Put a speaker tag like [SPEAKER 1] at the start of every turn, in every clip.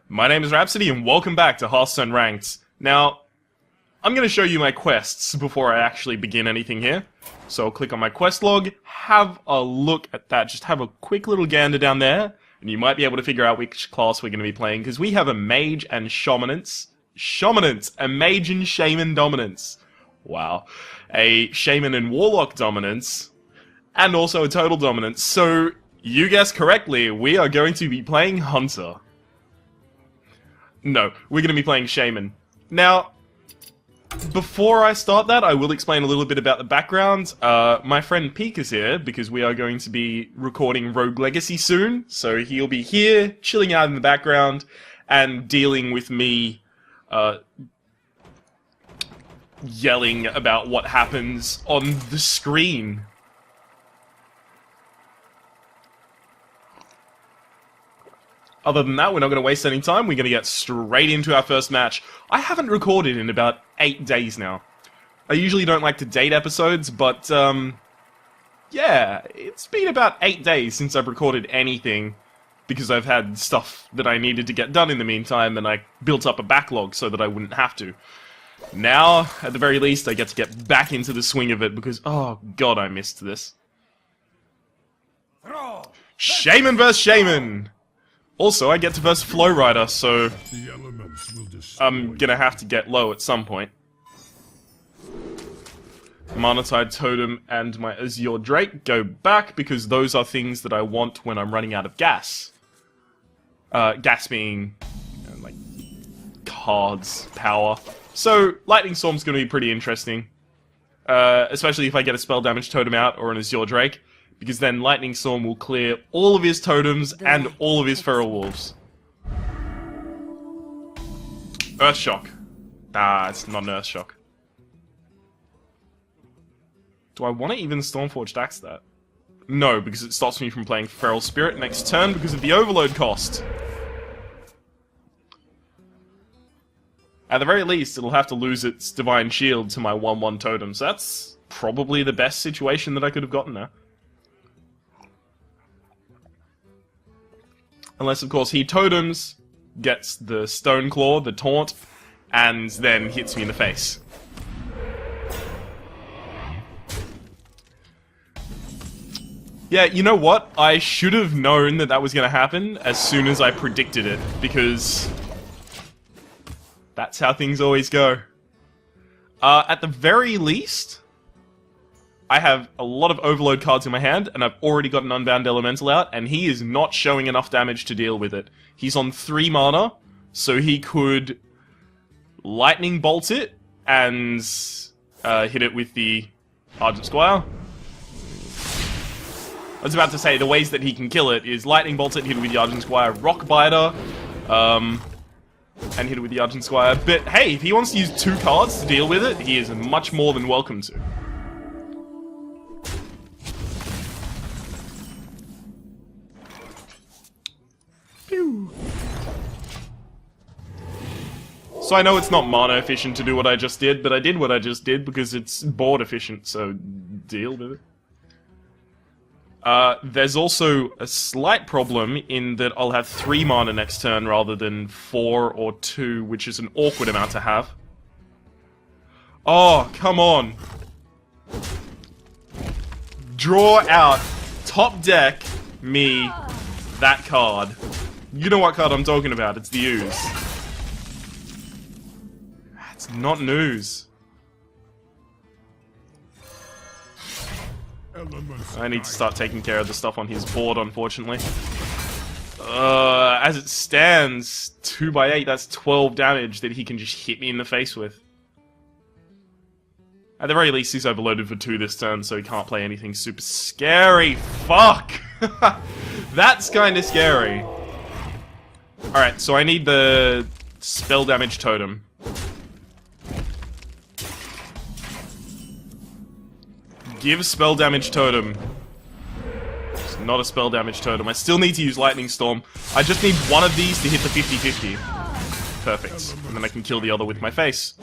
[SPEAKER 1] My name is Rhapsody, and welcome back to Hearthstone Ranked. Now, I'm going to show you my quests before I actually begin anything here. So I'll click on my quest log, have a look at that, just have a quick little gander down there, and you might be able to figure out which class we're going to be playing, because we have a Mage and Shamanance. A Mage and Shaman Dominance. Wow. A Shaman and Warlock Dominance, and also a Total Dominance. So, you guessed correctly, we are going to be playing Hunter. No, we're going to be playing Shaman. Now, before I start that, I will explain a little bit about the background. My friend Peek is here, because we are going to be recording Rogue Legacy soon, so he'll be here, chilling out in the background, and dealing with me, yelling about what happens on the screen. Other than that, we're not going to waste any time. We're going to get straight into our first match. I haven't recorded in about 8 days now. I usually don't like to date episodes, but, yeah, it's been about 8 days since I've recorded anything, because I've had stuff that I needed to get done in the meantime, and I built up a backlog so that I wouldn't have to. Now, at the very least, I get to get back into the swing of it, because, oh god, I missed this. Shaman vs. Shaman! Also, I get to verse Flow Rider, so I'm gonna have to get low at some point. Mana Tide Totem and my Azure Drake go back because those are things that I want when I'm running out of gas. Gas being, like, cards, power. So, Lightning Storm's gonna be pretty interesting. Especially if I get a Spell Damage Totem out or an Azure Drake. Because then Lightning Storm will clear all of his totems and all of his Feral Wolves. Earth Shock. Ah, it's not an Earth Shock. Do I want to even Stormforged Axe that? No, because it stops me from playing Feral Spirit next turn because of the Overload cost. At the very least, it'll have to lose its Divine Shield to my 1/1 totem, so that's probably the best situation that I could have gotten there. Unless, of course, he totems, gets the Stone Claw, the taunt, and then hits me in the face. Yeah, you know what? I should have known that that was going to happen as soon as I predicted it, because that's how things always go. At the very least, I have a lot of Overload cards in my hand, and I've already got an Unbound Elemental out, and he is not showing enough damage to deal with it. He's on 3 mana, so he could Lightning Bolt it, and hit it with the Argent Squire. I was about to say, the ways that he can kill it is Lightning Bolt it, hit it with the Argent Squire, Rock Biter, and hit it with the Argent Squire. But hey, if he wants to use 2 cards to deal with it, he is much more than welcome to. So I know it's not mana efficient to do what I just did, but I did what I just did because it's board efficient, so deal with it. There's also a slight problem in that I'll have 3 mana next turn rather than 4 or 2, which is an awkward amount to have. Oh, come on. Draw out, top deck, me, that card. You know what card I'm talking about, it's the Ooze. It's not news. I need to start taking care of the stuff on his board, unfortunately. As it stands, 2x8, that's 12 damage that he can just hit me in the face with. At the very least, he's overloaded for 2 this turn, so he can't play anything super scary. Fuck! That's kinda scary. Alright, so I need the Spell Damage Totem. Give Spell Damage Totem. It's not a Spell Damage Totem. I still need to use Lightning Storm. I just need one of these to hit the 50-50. Perfect. And then I can kill the other with my face.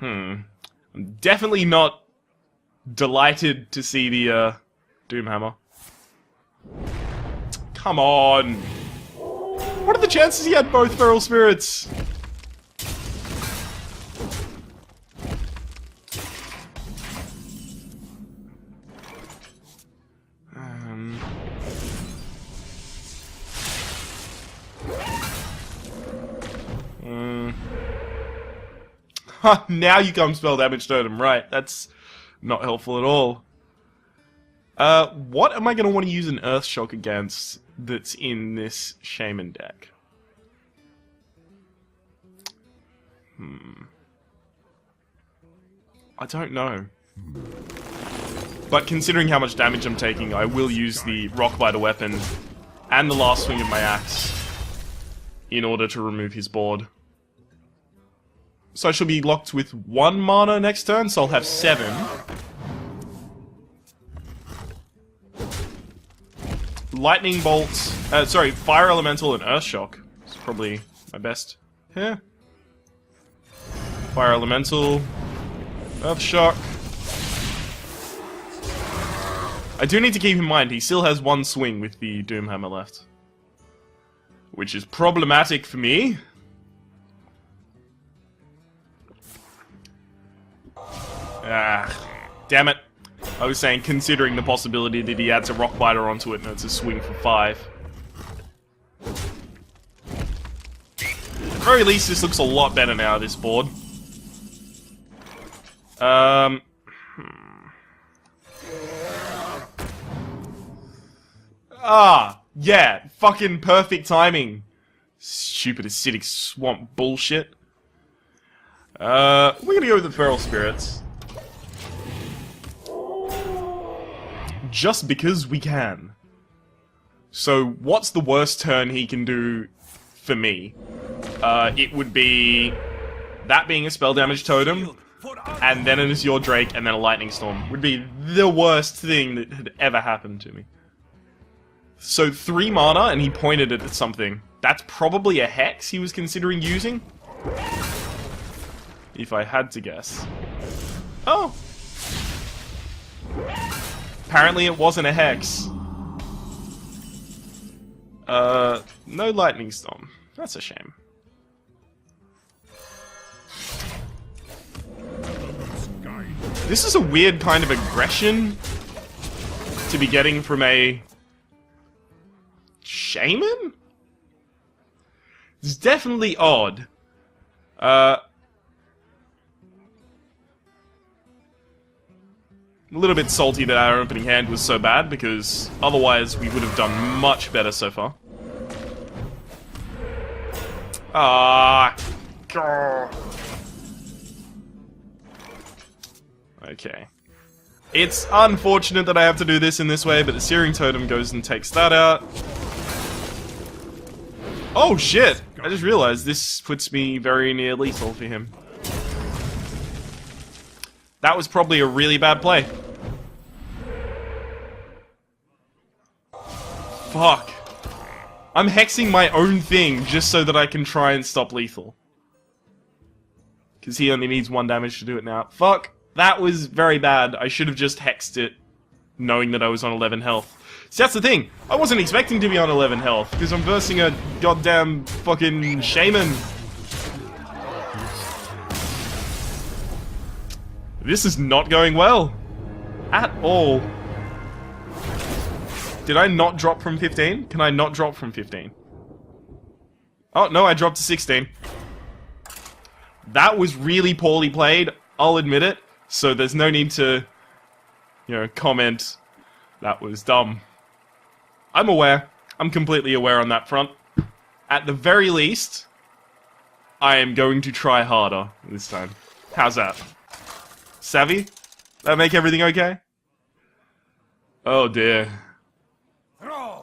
[SPEAKER 1] I'm definitely not delighted to see the Doomhammer. Come on. What are the chances he had both Feral Spirits? Now you come spell damage totem, right? That's not helpful at all. What am I going to want to use an Earth Shock against that's in this Shaman deck? I don't know. But considering how much damage I'm taking, I will use the Rockbiter weapon and the last swing of my axe in order to remove his board. So I shall be locked with 1 mana next turn, so I'll have 7. Lightning Bolt, sorry, Fire Elemental and Earth Shock. It's probably my best here. Fire Elemental, Earth Shock. I do need to keep in mind, he still has 1 swing with the Doomhammer left. Which is problematic for me. Ah, damn it. I was saying, considering the possibility that he adds a Rockbiter onto it and it's a swing for 5. At the very least, this looks a lot better now, this board. Ah, yeah, fucking perfect timing. Stupid acidic swamp bullshit. We're gonna go with the Feral Spirits. Just because we can. So, what's the worst turn he can do for me? It would be that being a spell damage totem, and then it is your Drake, and then a Lightning Storm. Would be the worst thing that had ever happened to me. So 3 mana, and he pointed it at something. That's probably a Hex he was considering using? If I had to guess. Oh! Apparently it wasn't a Hex. No Lightning Storm. That's a shame. This is a weird kind of aggression to be getting from a Shaman? It's definitely odd. A little bit salty that our opening hand was so bad, because otherwise we would have done much better so far. Okay. It's unfortunate that I have to do this in this way, but the Searing Totem goes and takes that out. Oh shit! I just realized this puts me very near lethal for him. That was probably a really bad play. Fuck. I'm hexing my own thing just so that I can try and stop lethal. Because he only needs 1 damage to do it now. Fuck. That was very bad. I should have just hexed it, knowing that I was on 11 health. See, that's the thing. I wasn't expecting to be on 11 health, because I'm versing a goddamn fucking Shaman. This is not going well. At all. Did I not drop from 15? Can I not drop from 15? Oh, no, I dropped to 16. That was really poorly played, I'll admit it. So there's no need to, comment. That was dumb. I'm aware. I'm completely aware on that front. At the very least, I am going to try harder this time. How's that? Savvy? That make everything okay? Oh dear.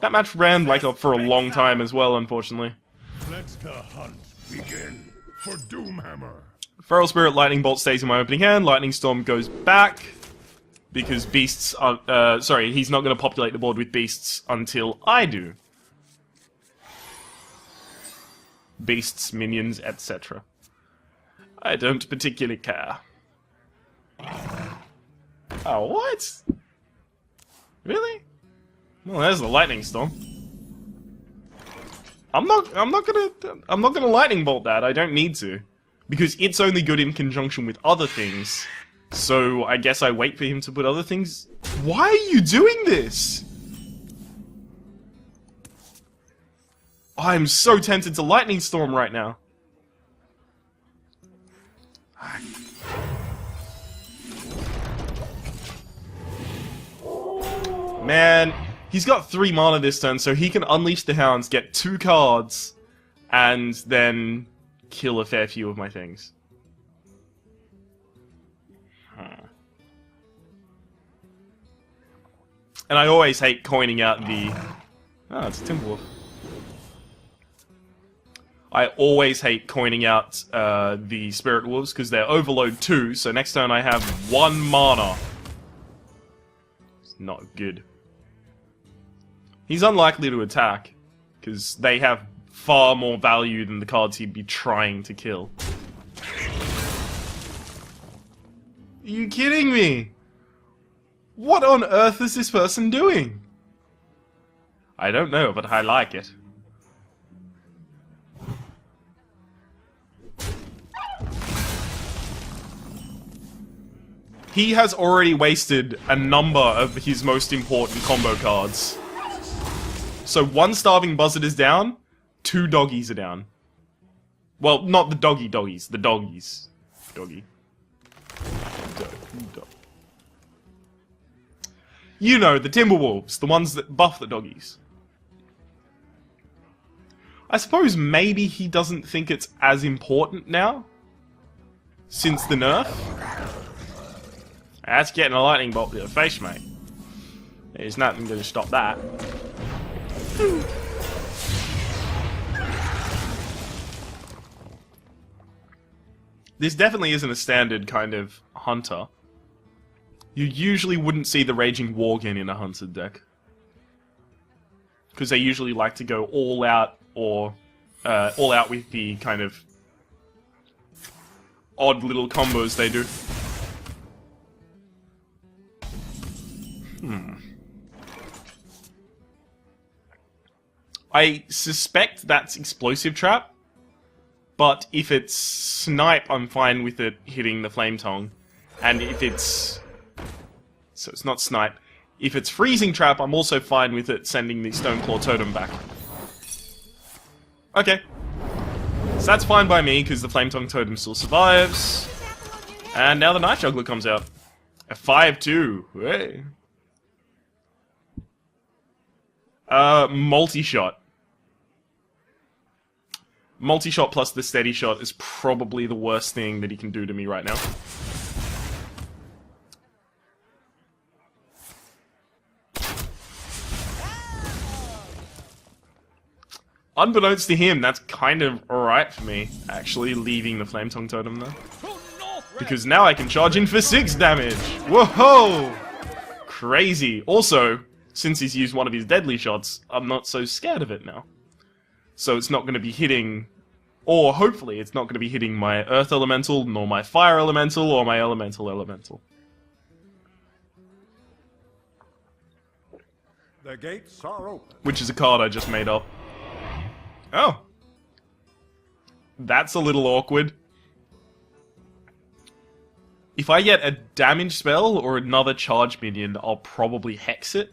[SPEAKER 1] That match ran for a long time as well, unfortunately.
[SPEAKER 2] Let the hunt begin for Doomhammer.
[SPEAKER 1] Feral Spirit Lightning Bolt stays in my opening hand. Lightning Storm goes back because beasts are. Sorry, he's not going to populate the board with beasts until I do. Beasts, minions, etc. I don't particularly care. Oh, what? Really? Well, there's the Lightning Storm. I'm not gonna lightning bolt that. I don't need to. Because it's only good in conjunction with other things. So I guess I wait for him to put other things. Why are you doing this? I'm so tempted to lightning storm right now. Man, he's got 3 mana this turn, so he can unleash the hounds, get 2 cards, and then kill a fair few of my things. And I always hate coining out the... Oh, it's a Timberwolf. I always hate coining out the Spirit Wolves, because they're Overload 2, so next turn I have 1 mana. It's not good. He's unlikely to attack, because they have far more value than the cards he'd be trying to kill. Are you kidding me? What on earth is this person doing? I don't know, but I like it. He has already wasted a number of his most important combo cards. So 1 Starving Buzzard is down, 2 Doggies are down. Well, not the doggies, the doggies. Doggy. You know, the Timberwolves, the ones that buff the doggies. I suppose maybe he doesn't think it's as important now, since the nerf. That's getting a lightning bolt to the face, mate. There's nothing going to stop that. This definitely isn't a standard kind of hunter. You usually wouldn't see the Raging Worgen in a hunted deck. Because they usually like to go all out, or all out with the kind of odd little combos they do. I suspect that's Explosive Trap, but if it's Snipe, I'm fine with it hitting the Flame Tongue. And if it's... So it's not Snipe. If it's Freezing Trap, I'm also fine with it sending the Stoneclaw Totem back. Okay. So that's fine by me, because the Flame Tongue Totem still survives. And now the Night Juggler comes out. A 5-2. Hey. Multi-shot. Multi-shot plus the steady shot is probably the worst thing that he can do to me right now. Unbeknownst to him, that's kind of alright for me, actually, leaving the Flame Tongue Totem there. Because now I can charge in for 6 damage! Whoa! Crazy. Also, since he's used one of his deadly shots, I'm not so scared of it now. So it's not going to be hitting... Or, hopefully, it's not going to be hitting my Earth Elemental, nor my Fire Elemental, or my Elemental.
[SPEAKER 2] The gates are open.
[SPEAKER 1] Which is a card I just made up. Oh. That's a little awkward. If I get a damage spell or another charge minion, I'll probably hex it.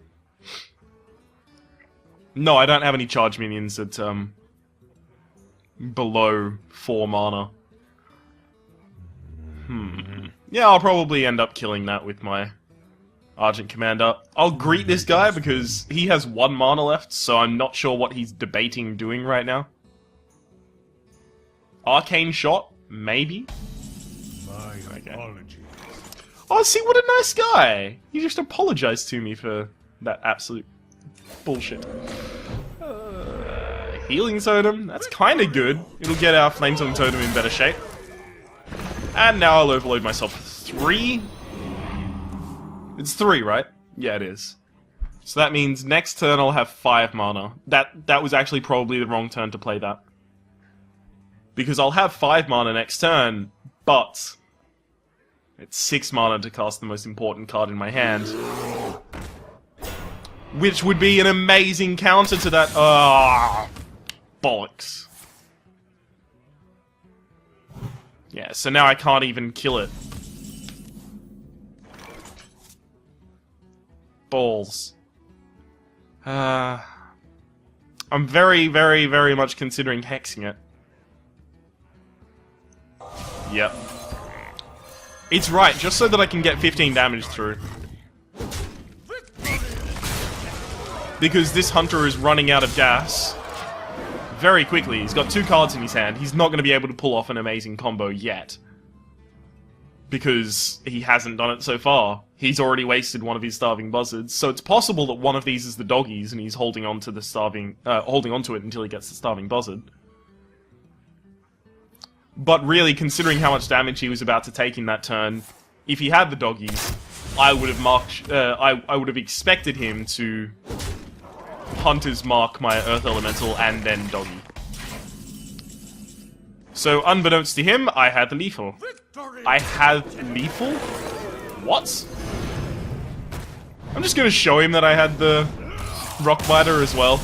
[SPEAKER 1] No, I don't have any charge minions at, below 4 mana. Yeah, I'll probably end up killing that with my Argent Commander. I'll greet this guy because he has 1 mana left, so I'm not sure what he's debating doing right now. Arcane Shot? Maybe?
[SPEAKER 2] My apologies.
[SPEAKER 1] Oh, see, what a nice guy! He just apologized to me for that absolute bullshit. Healing Totem? That's kinda good. It'll get our Flame Tongue Totem in better shape. And now I'll overload myself for 3. It's 3, right? Yeah, it is. So that means next turn I'll have 5 mana. That was actually probably the wrong turn to play that. Because I'll have 5 mana next turn, but... it's 6 mana to cast the most important card in my hand. Which would be an amazing counter to that... Bollocks. Yeah, so now I can't even kill it. Balls. I'm very, very, very much considering hexing it. Yep. It's right, just so that I can get 15 damage through. Because this hunter is running out of gas very quickly. He's got 2 cards in his hand. He's not going to be able to pull off an amazing combo yet. Because he hasn't done it so far. He's already wasted one of his starving buzzards, so it's possible that one of these is the doggies, and he's holding on to the holding onto it until he gets the starving buzzard. But really, considering how much damage he was about to take in that turn, if he had the doggies, I would have marked. I would have expected him to Hunter's Mark my Earth Elemental and then doggy. So, unbeknownst to him, I had the lethal. I had lethal? What? I'm just gonna show him that I had the Rock Biter as well.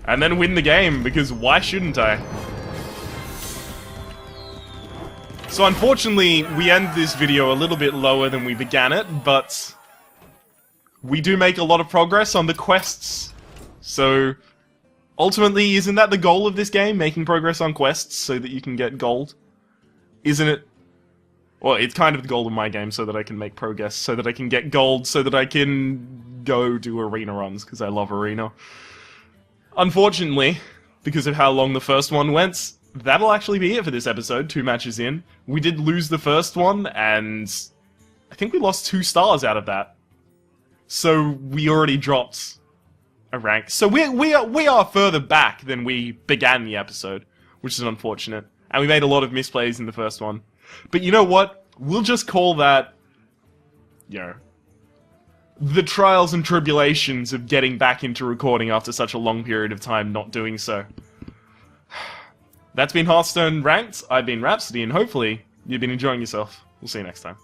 [SPEAKER 1] And then win the game, because why shouldn't I? So unfortunately, we end this video a little bit lower than we began it, but we do make a lot of progress on the quests. So ultimately, isn't that the goal of this game? Making progress on quests so that you can get gold? Isn't it? Well, it's kind of the goal of my game, so that I can make progress, so that I can get gold, so that I can go do arena runs, because I love arena. Unfortunately, because of how long the first one went, that'll actually be it for this episode, 2 matches in. We did lose the first one, and I think we lost 2 stars out of that. So we already dropped a rank. So we are further back than we began the episode, which is unfortunate. And we made a lot of misplays in the first one. But you know what? We'll just call that, you know, the trials and tribulations of getting back into recording after such a long period of time not doing so. That's been Hearthstone Ranked. I've been Rhapsody, and hopefully you've been enjoying yourself. We'll see you next time.